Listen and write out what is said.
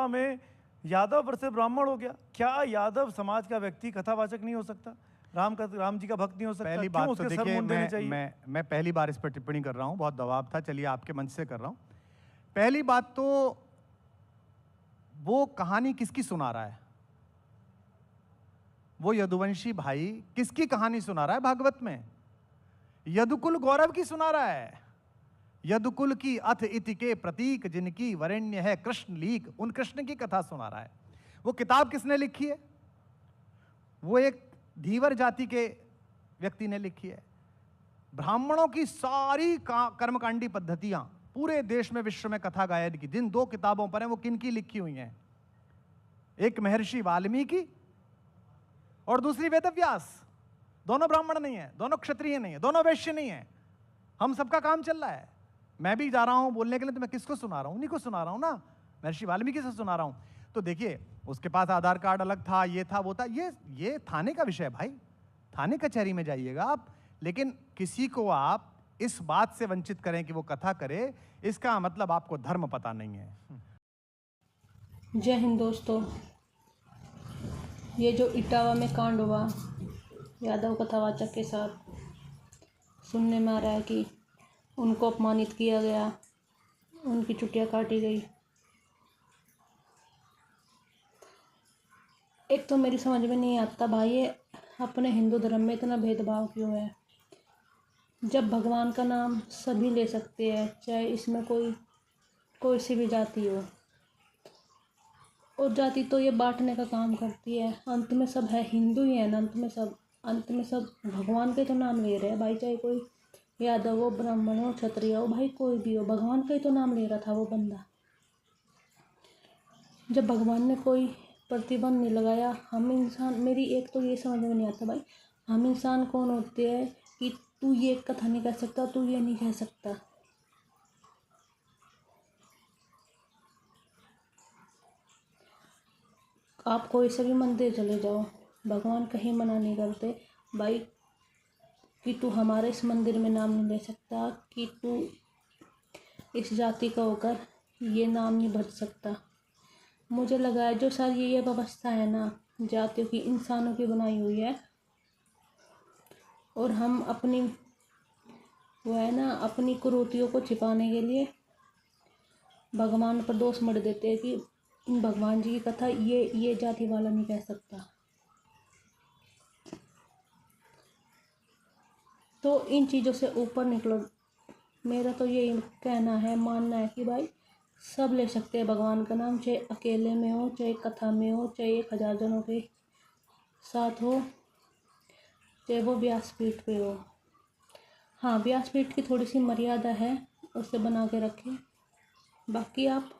में यादव वर्सेस ब्राह्मण हो गया। क्या यादव समाज का व्यक्ति कथावाचक नहीं हो सकता? राम जी का भक्त नहीं हो सकता? पहली क्यों बात उसके तो सर देखिए, मुंड देने चाहिए? मैं पहली बार इस पर टिप्पणी कर रहा हूं, बहुत दबाव था, चलिए आपके मंच से कर रहा हूं। पहली बात तो वो कहानी किसकी सुना रहा है? वो यदुवंशी भाई किसकी कहानी सुना रहा है? भागवत में यदुकुल गौरव की सुना रहा है। यदुकुल की अथ इति के प्रतीक जिनकी वरेण्य है कृष्ण लीक, उन कृष्ण की कथा सुना रहा है। वो किताब किसने लिखी है? वो एक धीवर जाति के व्यक्ति ने लिखी है। ब्राह्मणों की सारी कर्मकांडी पद्धतियां पूरे देश में विश्व में कथा गायन की जिन 2 किताबों पर हैं, वो किनकी लिखी हुई हैं? एक महर्षि वाल्मीकि और दूसरी वेदव्यास। दोनों ब्राह्मण नहीं है, दोनों क्षत्रिय नहीं है, दोनों वैश्य नहीं है। हम सबका काम चल रहा है। मैं भी जा रहा हूं बोलने के लिए, तो मैं किसको सुना रहा हूं? उन्हीं को सुना रहा हूं ना, महर्षि वाल्मीकि से सुना रहा हूं। तो देखिए, उसके पास आधार कार्ड अलग था, ये था वो था, ये थाने का विषय है भाई, थाने कचहरी में जाइएगा आप। लेकिन किसी को आप इस बात से वंचित करें कि वो कथा करे, इसका मतलब आपको धर्म पता नहीं है। जय हिंद दोस्तों। ये जो इटावा में कांड हुआ यादव कथावाचक के साथ, सुनने में आ रहा है कि उनको अपमानित किया गया, उनकी चुटिया काटी गई। एक तो मेरी समझ में नहीं आता भाई, ये अपने हिंदू धर्म में इतना भेदभाव क्यों है? जब भगवान का नाम सभी ले सकते हैं, चाहे इसमें कोई सी भी जाति हो, और जाति तो ये बांटने का काम करती है। अंत में सब है हिंदू ही है ना, अंत में सब भगवान के तो नाम ले रहे हैं भाई। चाहे कोई यादव हो, ब्राह्मण हो, क्षत्रिय हो, भाई कोई भी हो, भगवान का ही तो नाम ले रहा था वो बंदा। जब भगवान ने कोई प्रतिबंध नहीं लगाया, हम इंसान, मेरी एक तो ये समझ में नहीं आता भाई, हम इंसान कौन होते हैं कि तू ये कथा नहीं कह सकता, तू ये नहीं कह सकता। आप कोई से भी मंदिर चले जाओ, भगवान कहीं मना नहीं करते भाई कि तू हमारे इस मंदिर में नाम नहीं ले सकता, कि तू इस जाति का होकर ये नाम नहीं भर सकता। मुझे लगा है जो सारी ये व्यवस्था है ना, जातियों की, इंसानों की बनाई हुई है, और हम अपनी वो है ना, अपनी कुरीतियों को छिपाने के लिए भगवान पर दोष मढ़ देते हैं कि भगवान जी की कथा ये जाति वाला नहीं कह सकता। तो इन चीज़ों से ऊपर निकलो। मेरा तो यही कहना है, मानना है कि भाई सब ले सकते हैं भगवान का नाम, चाहे अकेले में हो, चाहे कथा में हो, चाहे 1000 जनों के साथ हो, चाहे वो व्यासपीठ पे हो। हाँ, व्यासपीठ की थोड़ी सी मर्यादा है, उसे बना के रखें। बाकी आप